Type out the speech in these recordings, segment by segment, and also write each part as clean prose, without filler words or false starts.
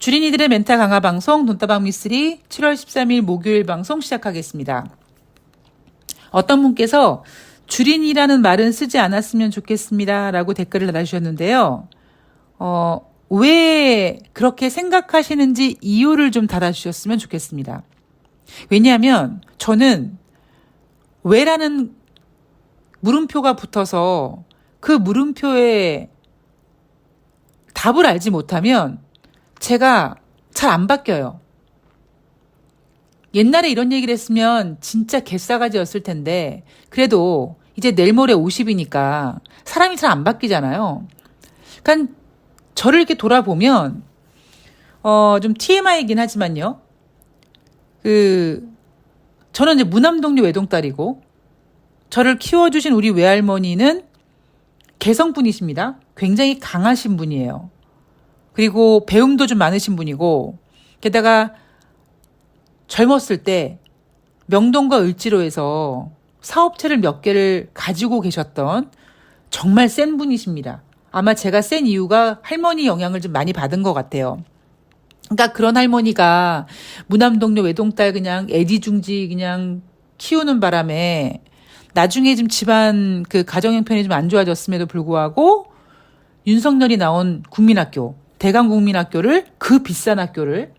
주린이들의 멘탈 강화 방송 돈다방 미쓰리 7월 13일 목요일 방송 시작하겠습니다. 어떤 분께서 주린이라는 말은 쓰지 않았으면 좋겠습니다 라고 댓글을 달아주셨는데요. 왜 그렇게 생각하시는지 이유를 좀 달아주셨으면 좋겠습니다. 왜냐하면 저는 왜라는 물음표가 붙어서 그 물음표에 답을 알지 못하면 제가 잘 안 바뀌어요. 옛날에 이런 얘기를 했으면 진짜 개싸가지였을 텐데 그래도 이제 내일 모레 50이니까 사람이 잘 안 바뀌잖아요. 그러니까 저를 이렇게 돌아보면 좀 TMI이긴 하지만요. 저는 이제 무남동료 외동딸이고 저를 키워주신 우리 외할머니는 개성분이십니다. 굉장히 강하신 분이에요. 그리고 배움도 좀 많으신 분이고 게다가 젊었을 때 명동과 을지로에서 사업체를 몇 개를 가지고 계셨던 정말 센 분이십니다. 아마 제가 센 이유가 할머니 영향을 좀 많이 받은 것 같아요. 그러니까 그런 할머니가 무남동료 외동딸 그냥 애디중지 그냥 키우는 바람에 나중에 좀 집안 그 가정 형편이 좀 안 좋아졌음에도 불구하고 윤석열이 나온 국민학교, 대강국민학교를 그 비싼 학교를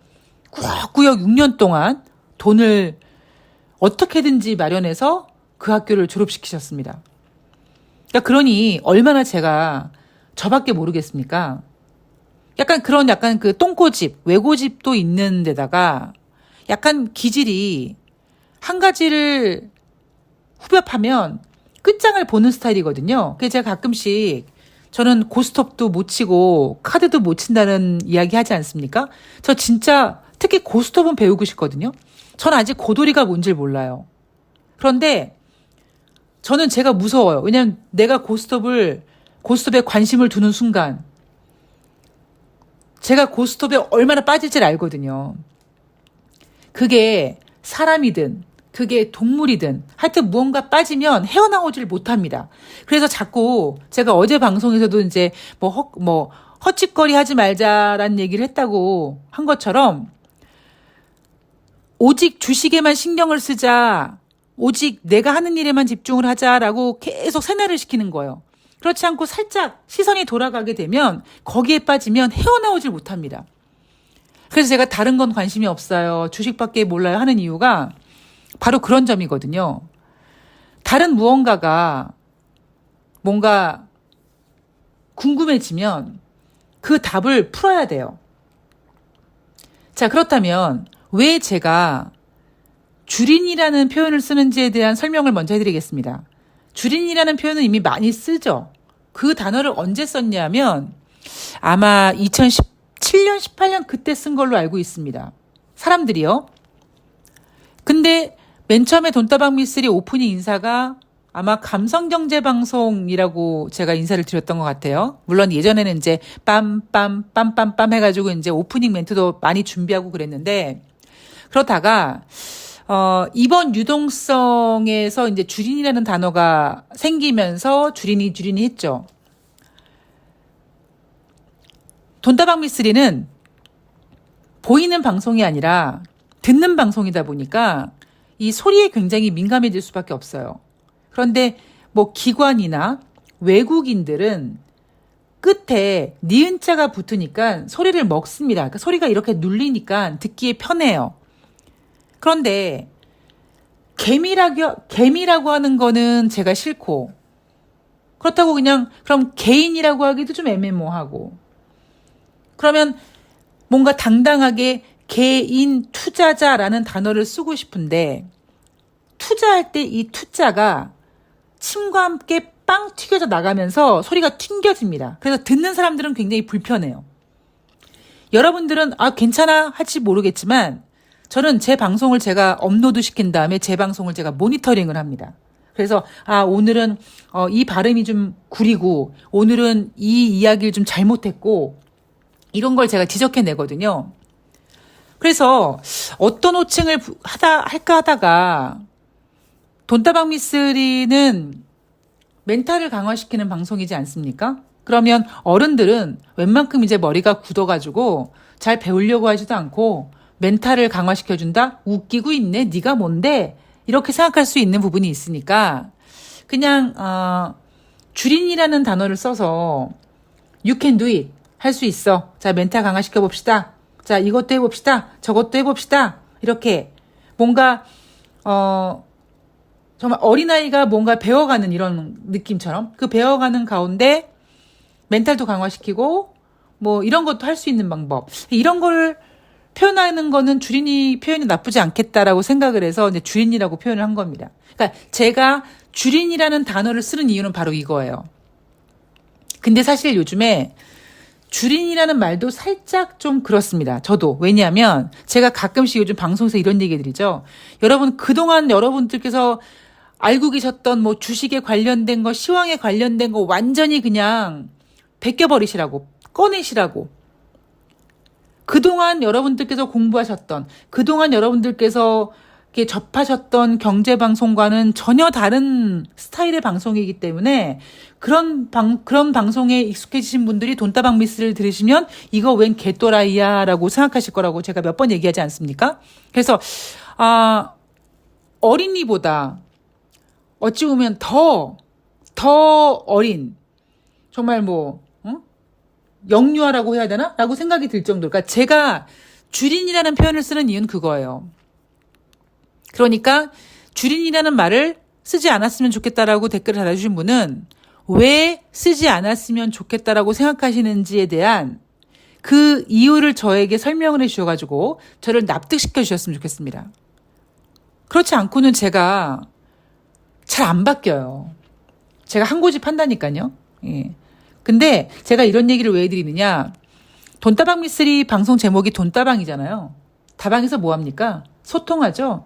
꾸역꾸역 6년 동안 돈을 어떻게든지 마련해서 그 학교를 졸업시키셨습니다. 그러니까 그러니 얼마나 제가 저밖에 모르겠습니까? 약간 그 똥꼬집, 외고집도 있는 데다가 약간 기질이 한 가지를 후벼파면 끝장을 보는 스타일이거든요. 그래서 제가 가끔씩 저는 고스톱도 못 치고 카드도 못 친다는 이야기 하지 않습니까? 저 진짜 특히 고스톱은 배우고 싶거든요. 전 아직 고도리가 뭔지 몰라요. 그런데 저는 제가 무서워요. 왜냐하면 내가 고스톱에 관심을 두는 순간 제가 고스톱에 얼마나 빠질지를 알거든요. 그게 사람이든 그게 동물이든 하여튼 무언가 빠지면 헤어나오질 못합니다. 그래서 자꾸 제가 어제 방송에서도 이제 헛짓거리 하지 말자라는 얘기를 했다고 한 것처럼 오직 주식에만 신경을 쓰자, 오직 내가 하는 일에만 집중을 하자라고 계속 세뇌를 시키는 거예요. 그렇지 않고 살짝 시선이 돌아가게 되면 거기에 빠지면 헤어나오질 못합니다. 그래서 제가 다른 건 관심이 없어요. 주식밖에 몰라요 하는 이유가 바로 그런 점이거든요. 다른 무언가가 뭔가 궁금해지면 그 답을 풀어야 돼요. 자, 그렇다면 왜 제가 주린이라는 표현을 쓰는지에 대한 설명을 먼저 해드리겠습니다. 주린이라는 표현은 이미 많이 쓰죠. 그 단어를 언제 썼냐면 아마 2017년, 18년 그때 쓴 걸로 알고 있습니다. 사람들이요. 근데 맨 처음에 돈다방 미쓰리 오프닝 인사가 아마 감성경제방송이라고 제가 인사를 드렸던 것 같아요. 물론 예전에는 이제 빰빰 해가지고 이제 오프닝 멘트도 많이 준비하고 그랬는데 그러다가 이번 유동성에서 이제 주린이라는 단어가 생기면서 주린이 했죠. 돈다방 미쓰리는 보이는 방송이 아니라 듣는 방송이다 보니까 이 소리에 굉장히 민감해질 수밖에 없어요. 그런데 기관이나 외국인들은 끝에 니은자가 붙으니까 소리를 먹습니다. 그러니까 소리가 이렇게 눌리니까 듣기에 편해요. 그런데 개미라고 하는 거는 제가 싫고 그렇다고 그럼 개인이라고 하기도 좀 애매모호하고 그러면 뭔가 당당하게 개인 투자자라는 단어를 쓰고 싶은데 투자할 때 이 투자가 침과 함께 빵 튀겨져 나가면서 소리가 튕겨집니다. 그래서 듣는 사람들은 굉장히 불편해요. 여러분들은 괜찮아 할지 모르겠지만 저는 제 방송을 제가 업로드 시킨 다음에 제 방송을 제가 모니터링을 합니다. 그래서 오늘은 이 발음이 좀 구리고 오늘은 이 이야기를 좀 잘못했고 이런 걸 제가 지적해내거든요. 그래서 어떤 호칭을 할까 하다가 돈다방 미쓰리는 멘탈을 강화시키는 방송이지 않습니까? 그러면 어른들은 웬만큼 이제 머리가 굳어가지고 잘 배우려고 하지도 않고 멘탈을 강화시켜준다? 웃기고 있네? 네가 뭔데? 이렇게 생각할 수 있는 부분이 있으니까 그냥 주린이라는 단어를 써서 You can do it. 할 수 있어. 자, 멘탈 강화시켜 봅시다. 자, 이것도 해봅시다. 저것도 해봅시다. 이렇게 뭔가 정말 어린아이가 뭔가 배워가는 이런 느낌처럼 그 배워가는 가운데 멘탈도 강화시키고 뭐 이런 것도 할 수 있는 방법. 이런 걸 표현하는 거는 주린이 표현이 나쁘지 않겠다라고 생각을 해서 이제 주린이라고 표현을 한 겁니다. 그러니까 제가 주린이라는 단어를 쓰는 이유는 바로 이거예요. 근데 사실 요즘에 주린이라는 말도 살짝 좀 그렇습니다. 저도. 왜냐하면 제가 가끔씩 요즘 방송에서 이런 얘기 드리죠. 여러분 그동안 여러분들께서 알고 계셨던 뭐 주식에 관련된 거, 시황에 관련된 거 완전히 그냥 베껴버리시라고, 꺼내시라고. 그동안 여러분들께서 공부하셨던, 그동안 여러분들께서 이렇게 접하셨던 경제방송과는 전혀 다른 스타일의 방송이기 때문에 그런 방송에 익숙해지신 분들이 돈다방 미스를 들으시면 이거 웬 개또라이야 라고 생각하실 거라고 제가 몇 번 얘기하지 않습니까? 그래서, 어린이보다 어찌 보면 더 어린, 정말 뭐, 영유아라고 해야 되나? 라고 생각이 들 정도. 그러니까 제가 주린이라는 표현을 쓰는 이유는 그거예요. 그러니까 주린이라는 말을 쓰지 않았으면 좋겠다라고 댓글을 달아주신 분은 왜 쓰지 않았으면 좋겠다라고 생각하시는지에 대한 그 이유를 저에게 설명을 해주셔가지고 저를 납득시켜 주셨으면 좋겠습니다. 그렇지 않고는 제가 잘 안 바뀌어요. 제가 한 고집 한다니까요. 예. 근데 제가 이런 얘기를 왜 해드리느냐. 돈다방 미쓰리 방송 제목이 돈다방이잖아요. 다방에서 뭐 합니까? 소통하죠.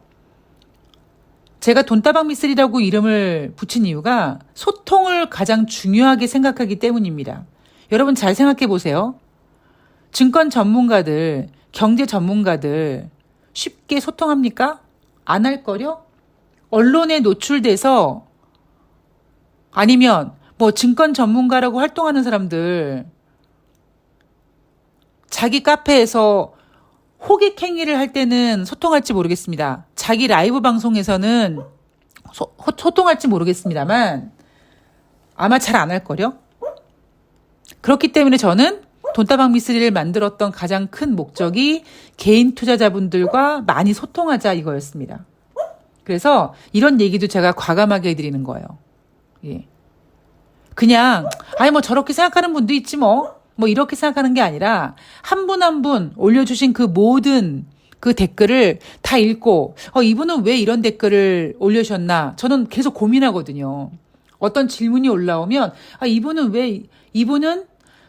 제가 돈다방 미쓰리라고 이름을 붙인 이유가 소통을 가장 중요하게 생각하기 때문입니다. 여러분 잘 생각해 보세요. 증권 전문가들, 경제 전문가들 쉽게 소통합니까? 안 할 거려? 언론에 노출돼서 아니면 뭐 증권 전문가라고 활동하는 사람들 자기 카페에서 호객행위를 할 때는 소통할지 모르겠습니다. 자기 라이브 방송에서는 소통할지 모르겠습니다만 아마 잘 안 할 거려. 그렇기 때문에 저는 돈다방 미쓰리를 만들었던 가장 큰 목적이 개인 투자자분들과 많이 소통하자 이거였습니다. 그래서 이런 얘기도 제가 과감하게 해드리는 거예요. 예. 그냥 아니 뭐 저렇게 생각하는 분도 있지 뭐 이렇게 생각하는 게 아니라 한 분 한 분 올려주신 그 모든 그 댓글을 다 읽고 이분은 왜 이런 댓글을 올려주셨나 저는 계속 고민하거든요. 어떤 질문이 올라오면 이분은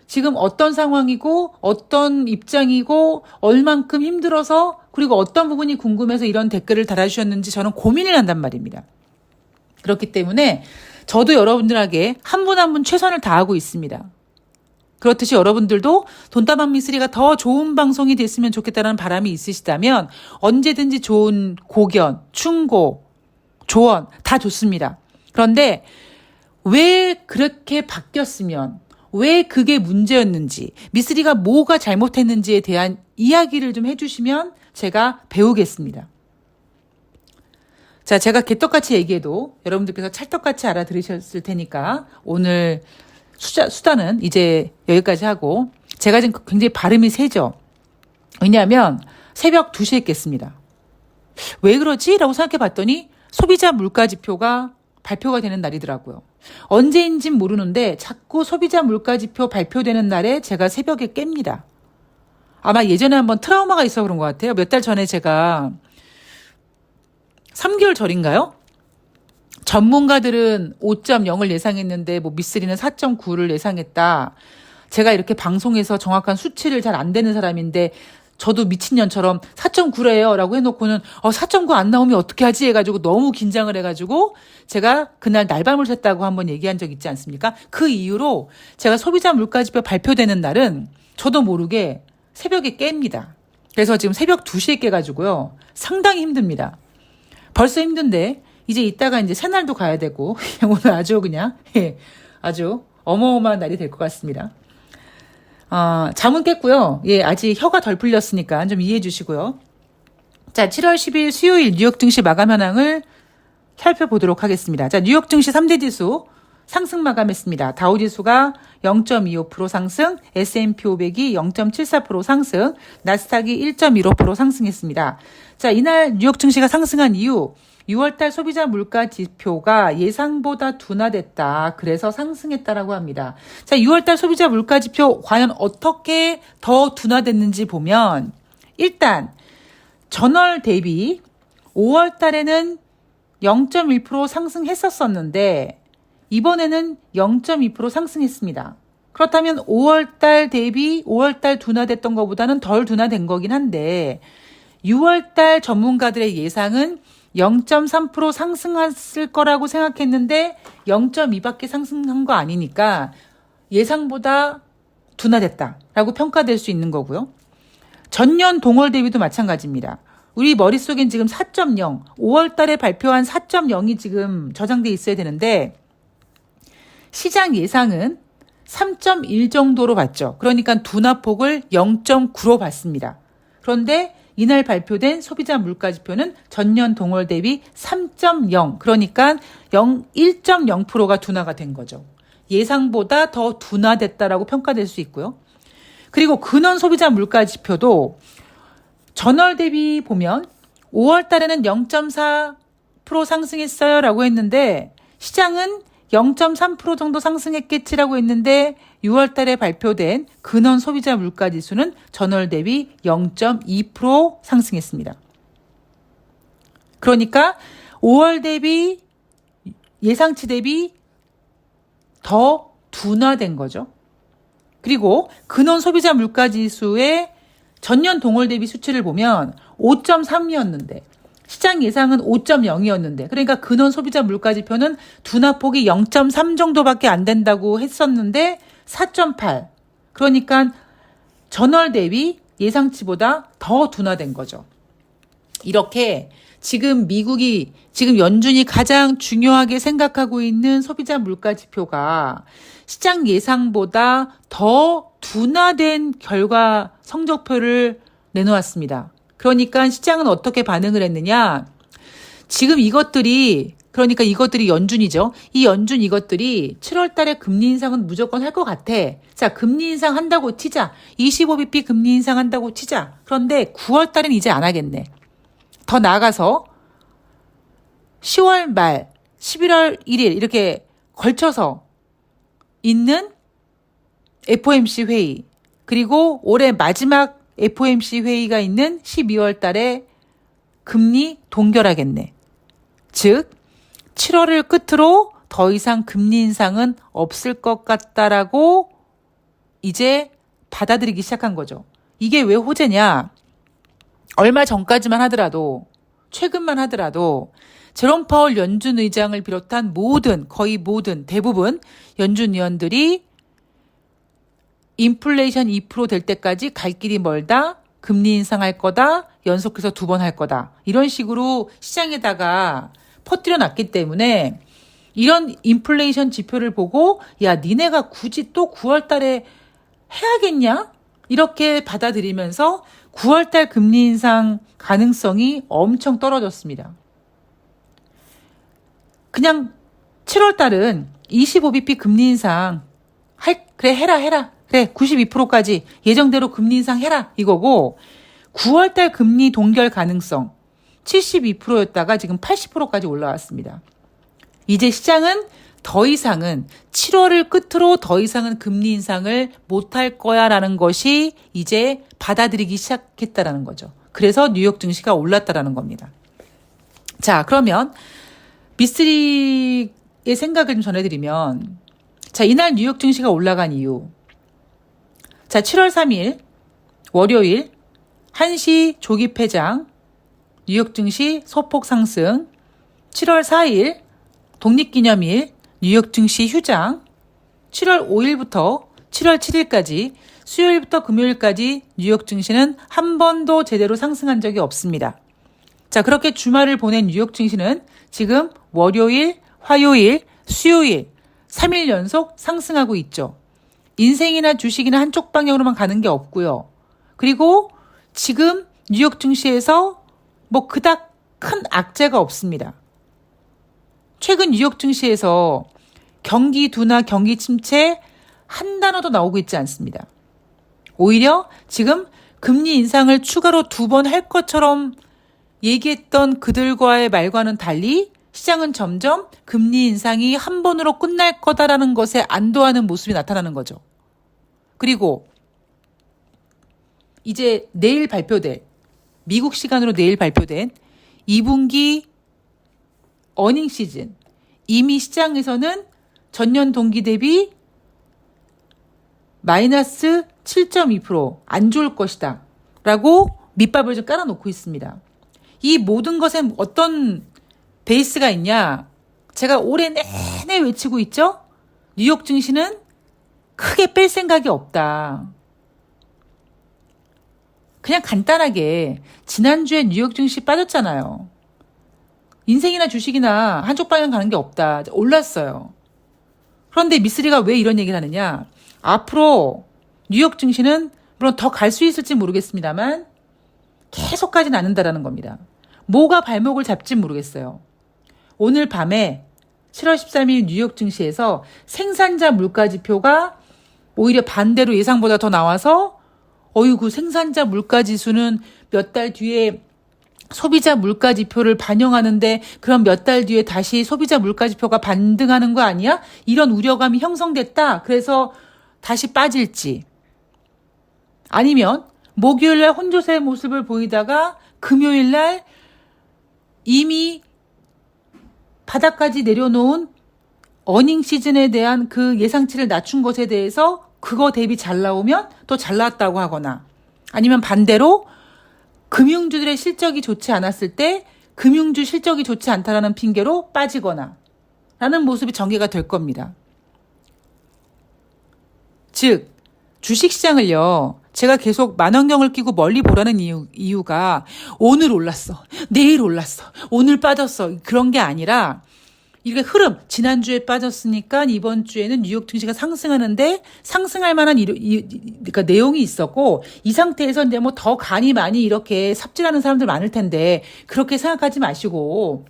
지금 어떤 상황이고 어떤 입장이고 얼만큼 힘들어서 그리고 어떤 부분이 궁금해서 이런 댓글을 달아주셨는지 저는 고민을 한단 말입니다. 그렇기 때문에 저도 여러분들에게 한 분 한 분 최선을 다하고 있습니다. 그렇듯이 여러분들도 돈다방 미쓰리가 더 좋은 방송이 됐으면 좋겠다는 바람이 있으시다면 언제든지 좋은 고견, 충고, 조언 다 좋습니다. 그런데 왜 그렇게 바뀌었으면 왜 그게 문제였는지 미쓰리가 뭐가 잘못했는지에 대한 이야기를 좀 해주시면 제가 배우겠습니다. 자, 제가 개떡같이 얘기해도 여러분들께서 찰떡같이 알아들으셨을 테니까 오늘 수다는 이제 여기까지 하고 제가 지금 굉장히 발음이 세죠. 왜냐하면 새벽 2시에 깼습니다. 왜 그러지? 라고 생각해 봤더니 소비자 물가지표가 발표가 되는 날이더라고요. 언제인진 모르는데 자꾸 소비자 물가지표 발표되는 날에 제가 새벽에 깹니다. 아마 예전에 한번 트라우마가 있어 그런 것 같아요. 몇 달 전에 제가 3개월 전인가요? 전문가들은 5.0을 예상했는데 미쓰리는 4.9를 예상했다. 제가 이렇게 방송에서 정확한 수치를 잘 안 되는 사람인데 저도 미친년처럼 4.9래요 라고 해놓고는 4.9 안 나오면 어떻게 하지 해가지고 너무 긴장을 해가지고 제가 그날 날밤을 샜다고 한번 얘기한 적 있지 않습니까? 그 이후로 제가 소비자 물가지표 발표되는 날은 저도 모르게 새벽에 깹니다. 그래서 지금 새벽 2시에 깨가지고요. 상당히 힘듭니다. 벌써 힘든데 이제 이따가 이제 새날도 가야 되고 오늘 아주 그냥 아주 어마어마한 날이 될 것 같습니다. 잠은 깼고요. 예, 아직 혀가 덜 풀렸으니까 좀 이해해 주시고요. 자, 7월 10일 수요일 뉴욕 증시 마감 현황을 살펴보도록 하겠습니다. 자, 뉴욕 증시 3대 지수 상승 마감했습니다. 다우 지수가 0.25% 상승, S&P 500이 0.74% 상승, 나스닥이 1.15% 상승했습니다. 자, 이날 뉴욕 증시가 상승한 이유, 6월달 소비자 물가 지표가 예상보다 둔화됐다. 그래서 상승했다라고 합니다. 자, 6월달 소비자 물가 지표 과연 어떻게 더 둔화됐는지 보면 일단 전월 대비 5월달에는 0.1% 상승했었는데 이번에는 0.2% 상승했습니다. 그렇다면 5월달 대비 5월달 둔화됐던 것보다는 덜 둔화된 거긴 한데 6월달 전문가들의 예상은 0.3% 상승했을 거라고 생각했는데 0.2밖에 상승한 거 아니니까 예상보다 둔화됐다라고 평가될 수 있는 거고요. 전년 동월 대비도 마찬가지입니다. 우리 머릿속엔 지금 4.0, 5월 달에 발표한 4.0이 지금 저장돼 있어야 되는데 시장 예상은 3.1 정도로 봤죠. 그러니까 둔화폭을 0.9로 봤습니다. 그런데 이날 발표된 소비자 물가 지표는 전년 동월 대비 3.0, 그러니까 1.0%가 둔화가 된 거죠. 예상보다 더 둔화됐다라고 평가될 수 있고요. 그리고 근원 소비자 물가 지표도 전월 대비 보면 5월 달에는 0.4% 상승했어요라고 했는데 시장은 0.3% 정도 상승했겠지라고 했는데 6월 달에 발표된 근원 소비자 물가 지수는 전월 대비 0.2% 상승했습니다. 그러니까 5월 대비 예상치 대비 더 둔화된 거죠. 그리고 근원 소비자 물가 지수의 전년 동월 대비 수치를 보면 5.3이었는데 시장 예상은 5.0이었는데 그러니까 근원 소비자 물가 지표는 둔화폭이 0.3 정도밖에 안 된다고 했었는데 4.8. 그러니까 전월 대비 예상치보다 더 둔화된 거죠. 이렇게 지금 미국이 지금 연준이 가장 중요하게 생각하고 있는 소비자 물가 지표가 시장 예상보다 더 둔화된 결과 성적표를 내놓았습니다. 그러니까 시장은 어떻게 반응을 했느냐? 지금 이것들이 연준이죠. 이 연준 이것들이 7월 달에 금리 인상은 무조건 할 것 같아. 자, 금리 인상 한다고 치자. 25bp 금리 인상 한다고 치자. 그런데 9월 달엔 이제 안 하겠네. 더 나아가서 10월 말, 11월 1일 이렇게 걸쳐서 있는 FOMC 회의, 그리고 올해 마지막 FOMC 회의가 있는 12월 달에 금리 동결하겠네. 즉 7월을 끝으로 더 이상 금리 인상은 없을 것 같다라고 이제 받아들이기 시작한 거죠. 이게 왜 호재냐? 얼마 전까지만 하더라도, 최근만 하더라도 제롬 파월 연준 의장을 비롯한 거의 모든 대부분 연준 위원들이 인플레이션 2% 될 때까지 갈 길이 멀다, 금리 인상할 거다, 연속해서 2번 할 거다. 이런 식으로 시장에다가 퍼뜨려 놨기 때문에 이런 인플레이션 지표를 보고 야, 니네가 굳이 또 9월 달에 해야겠냐? 이렇게 받아들이면서 9월 달 금리 인상 가능성이 엄청 떨어졌습니다. 그냥 7월 달은 25bp 금리 인상 그래 해라. 그래 92%까지 예정대로 금리 인상 해라 이거고 9월 달 금리 동결 가능성 72%였다가 지금 80%까지 올라왔습니다. 이제 시장은 더 이상은 7월을 끝으로 더 이상은 금리 인상을 못할 거야라는 것이 이제 받아들이기 시작했다라는 거죠. 그래서 뉴욕 증시가 올랐다라는 겁니다. 자, 그러면 미스터리의 생각을 좀 전해드리면, 자, 이날 뉴욕 증시가 올라간 이유. 자, 7월 3일 월요일 1시 조기 폐장, 뉴욕 증시 소폭 상승. 7월 4일 독립기념일 뉴욕 증시 휴장. 7월 5일부터 7월 7일까지 수요일부터 금요일까지 뉴욕 증시는 한 번도 제대로 상승한 적이 없습니다. 자, 그렇게 주말을 보낸 뉴욕 증시는 지금 월요일, 화요일, 수요일 3일 연속 상승하고 있죠. 인생이나 주식이나 한쪽 방향으로만 가는 게 없고요. 그리고 지금 뉴욕 증시에서 뭐 그닥 큰 악재가 없습니다. 최근 뉴욕 증시에서 경기 둔화, 경기 침체 한 단어도 나오고 있지 않습니다. 오히려 지금 금리 인상을 추가로 2번 할 것처럼 얘기했던 그들과의 말과는 달리 시장은 점점 금리 인상이 한 번으로 끝날 거다라는 것에 안도하는 모습이 나타나는 거죠. 그리고 이제 내일 발표될, 미국 시간으로 내일 발표된 2분기 어닝 시즌, 이미 시장에서는 전년 동기 대비 마이너스 7.2%안 좋을 것이다 라고 밑밥을 좀 깔아놓고 있습니다. 이 모든 것에 어떤 베이스가 있냐? 제가 올해 내내 외치고 있죠? 뉴욕 증시는 크게 뺄 생각이 없다. 그냥 간단하게 지난주에 뉴욕 증시 빠졌잖아요. 인생이나 주식이나 한쪽 방향 가는 게 없다. 올랐어요. 그런데 미쓰리가 왜 이런 얘기를 하느냐? 앞으로 뉴욕 증시는 물론 더 갈 수 있을지 모르겠습니다만 계속 가진 않는다라는 겁니다. 뭐가 발목을 잡지 모르겠어요. 오늘 밤에 7월 13일 뉴욕 증시에서 생산자 물가 지표가 오히려 반대로 예상보다 더 나와서 어이구 생산자 물가 지수는 몇 달 뒤에 소비자 물가 지표를 반영하는데 그럼 몇 달 뒤에 다시 소비자 물가 지표가 반등하는 거 아니야? 이런 우려감이 형성됐다. 그래서 다시 빠질지. 아니면 목요일 날 혼조세의 모습을 보이다가 금요일 날 이미 바닥까지 내려놓은 어닝 시즌에 대한 그 예상치를 낮춘 것에 대해서 그거 대비 잘 나오면 또 잘 나왔다고 하거나 아니면 반대로 금융주들의 실적이 좋지 않았을 때 금융주 실적이 좋지 않다라는 핑계로 빠지거나 라는 모습이 전개가 될 겁니다. 즉 주식시장을요. 제가 계속 만원경을 끼고 멀리 보라는 이유가 오늘 올랐어. 내일 올랐어. 오늘 빠졌어. 그런 게 아니라 이게 흐름. 지난주에 빠졌으니까 이번 주에는 뉴욕 증시가 상승하는데 상승할 만한 그러니까 내용이 있었고 이 상태에서 이제 뭐 더 간이 많이 이렇게 삽질하는 사람들 많을 텐데 그렇게 생각하지 마시고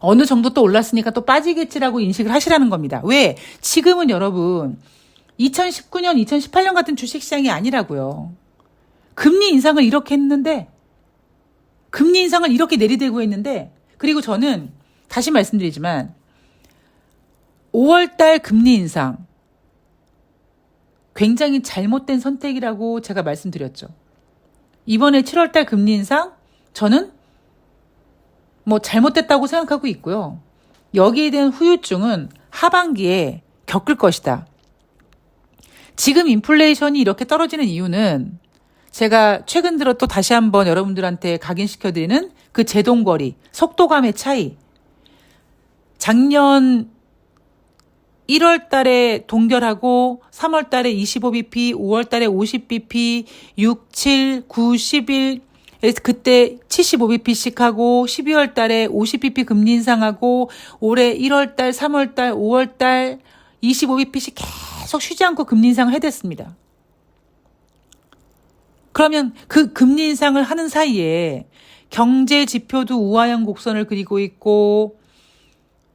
어느 정도 또 올랐으니까 또 빠지겠지라고 인식을 하시라는 겁니다. 왜? 지금은 여러분 2019년, 2018년 같은 주식시장이 아니라고요. 금리 인상을 이렇게 했는데 금리 인상을 이렇게 내리대고 했는데 그리고 저는 다시 말씀드리지만 5월달 금리 인상 굉장히 잘못된 선택이라고 제가 말씀드렸죠. 이번에 7월달 금리 인상 저는 뭐 잘못됐다고 생각하고 있고요. 여기에 대한 후유증은 하반기에 겪을 것이다. 지금 인플레이션이 이렇게 떨어지는 이유는 제가 최근 들어 또 다시 한번 여러분들한테 각인시켜드리는 그 제동거리, 속도감의 차이. 작년 1월 달에 동결하고 3월 달에 25bp, 5월 달에 50bp, 6, 7, 9, 11 그때 75bp씩 하고 12월 달에 50bp 금리 인상하고 올해 1월 달, 3월 달, 5월 달 25bp씩 계속 쉬지 않고 금리 인상을 해댔습니다. 그러면 그 금리 인상을 하는 사이에 경제 지표도 우하형 곡선을 그리고 있고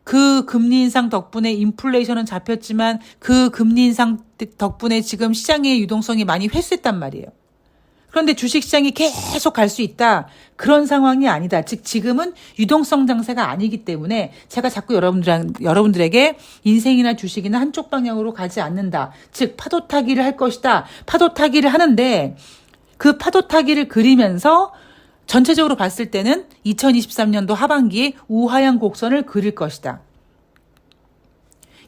그 금리 인상 덕분에 인플레이션은 잡혔지만 그 금리 인상 덕분에 지금 시장의 유동성이 많이 회수했단 말이에요. 그런데 주식시장이 계속 갈 수 있다. 그런 상황이 아니다. 즉 지금은 유동성 장세가 아니기 때문에 제가 자꾸 여러분들에게 인생이나 주식이나 한쪽 방향으로 가지 않는다. 즉 파도 타기를 할 것이다. 파도 타기를 하는데 그 파도 타기를 그리면서 전체적으로 봤을 때는 2023년도 하반기에 우하향 곡선을 그릴 것이다.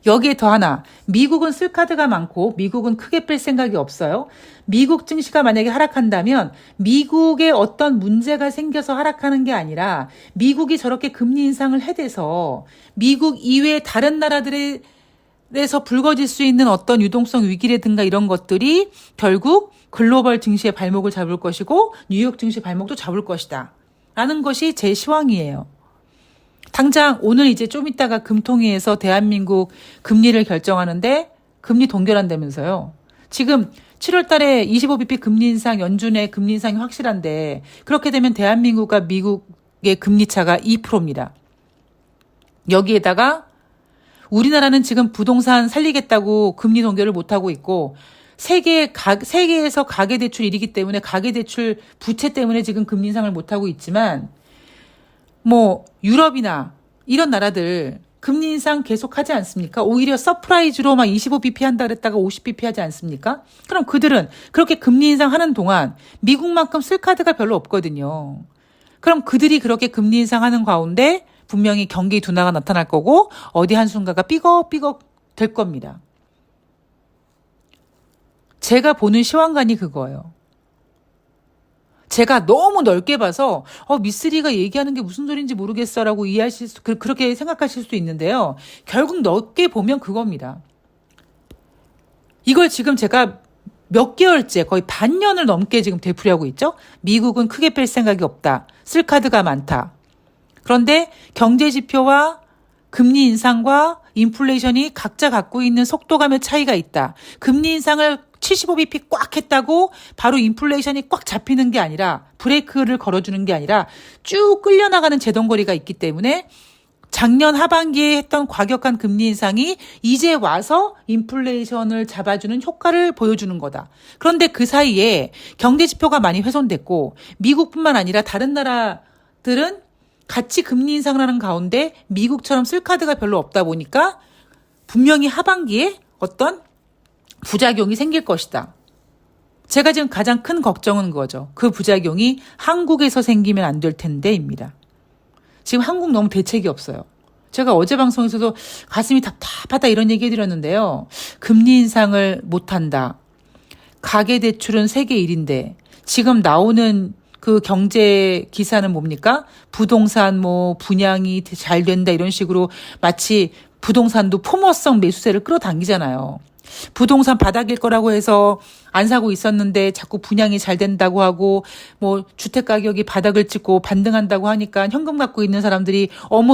여기에 더 하나, 미국은 쓸 카드가 많고 미국은 크게 뺄 생각이 없어요. 미국 증시가 만약에 하락한다면 미국에 어떤 문제가 생겨서 하락하는 게 아니라 미국이 저렇게 금리 인상을 해대서 미국 이외의 다른 나라들에서 불거질 수 있는 어떤 유동성 위기라든가 이런 것들이 결국 글로벌 증시의 발목을 잡을 것이고 뉴욕 증시 발목도 잡을 것이다. 라는 것이 제 시황이에요. 당장 오늘 이제 좀 있다가 금통위에서 대한민국 금리를 결정하는데 금리 동결한다면서요. 지금 7월 달에 25bp 금리 인상, 연준의 금리 인상이 확실한데 그렇게 되면 대한민국과 미국의 금리 차가 2%입니다. 여기에다가 우리나라는 지금 부동산 살리겠다고 금리 동결을 못하고 있고 세계에서 가계대출 1위기 때문에 가계대출 부채 때문에 지금 금리 인상을 못하고 있지만 뭐 유럽이나 이런 나라들 금리 인상 계속하지 않습니까? 오히려 서프라이즈로 막 25bp 한다 그랬다가 50bp 하지 않습니까? 그럼 그들은 그렇게 금리 인상하는 동안 미국만큼 쓸 카드가 별로 없거든요. 그럼 그들이 그렇게 금리 인상하는 가운데 분명히 경기 둔화가 나타날 거고 어디 한순간가 삐걱삐걱 될 겁니다. 제가 보는 시황관이 그거예요. 제가 너무 넓게 봐서 미쓰리가 얘기하는 게 무슨 소리인지 모르겠어라고 이해하실 수, 그렇게 생각하실 수도 있는데요. 결국 넓게 보면 그겁니다. 이걸 지금 제가 몇 개월째 거의 반년을 넘게 지금 되풀이하고 있죠. 미국은 크게 뺄 생각이 없다. 쓸 카드가 많다. 그런데 경제지표와 금리 인상과 인플레이션이 각자 갖고 있는 속도감의 차이가 있다. 금리 인상을 75bp 꽉 했다고 바로 인플레이션이 꽉 잡히는 게 아니라 브레이크를 걸어주는 게 아니라 쭉 끌려나가는 제동거리가 있기 때문에 작년 하반기에 했던 과격한 금리 인상이 이제 와서 인플레이션을 잡아주는 효과를 보여주는 거다. 그런데 그 사이에 경제지표가 많이 훼손됐고 미국뿐만 아니라 다른 나라들은 같이 금리 인상을 하는 가운데 미국처럼 쓸 카드가 별로 없다 보니까 분명히 하반기에 어떤 부작용이 생길 것이다. 제가 지금 가장 큰 걱정은 그거죠. 그 부작용이 한국에서 생기면 안 될 텐데입니다. 지금 한국 너무 대책이 없어요. 제가 어제 방송에서도 가슴이 답답하다 이런 얘기 해드렸는데요. 금리 인상을 못한다. 가계대출은 세계 1인데 지금 나오는 그 경제 기사는 뭡니까? 부동산 분양이 잘 된다 이런 식으로 마치 부동산도 포머성 매수세를 끌어당기잖아요. 부동산 바닥일 거라고 해서 안 사고 있었는데 자꾸 분양이 잘 된다고 하고 주택 가격이 바닥을 찍고 반등한다고 하니까 현금 갖고 있는 사람들이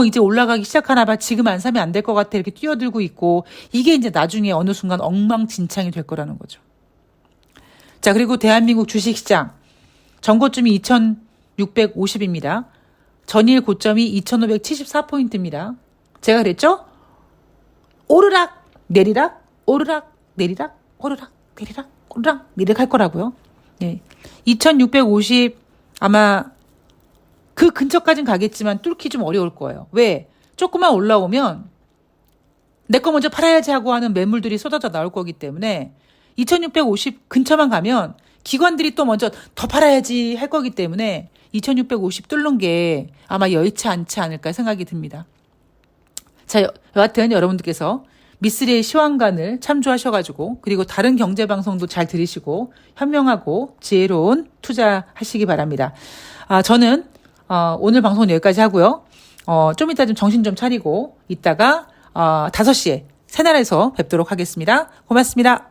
이제 올라가기 시작하나 봐. 지금 안 사면 안 될 것 같아. 이렇게 뛰어들고 있고 이게 이제 나중에 어느 순간 엉망진창이 될 거라는 거죠. 자, 그리고 대한민국 주식시장 전고점이 2650입니다. 전일 고점이 2574포인트입니다. 제가 그랬죠? 오르락 내리락 오르락 내리락 오르락 내리락 오르락 내리락 할 거라고요. 네. 2650 아마 그 근처까지는 가겠지만 뚫기 좀 어려울 거예요. 왜? 조금만 올라오면 내 거 먼저 팔아야지 하고 하는 매물들이 쏟아져 나올 거기 때문에 2650 근처만 가면 기관들이 또 먼저 더 팔아야지 할 거기 때문에 2650 뚫는 게 아마 여의치 않지 않을까 생각이 듭니다. 자, 여하튼 여러분들께서 미쓰리의 시황관을 참조하셔가지고 그리고 다른 경제방송도 잘 들으시고 현명하고 지혜로운 투자하시기 바랍니다. 저는 오늘 방송은 여기까지 하고요. 좀 이따 좀 정신 좀 차리고 이따가 5시에 새날에서 뵙도록 하겠습니다. 고맙습니다.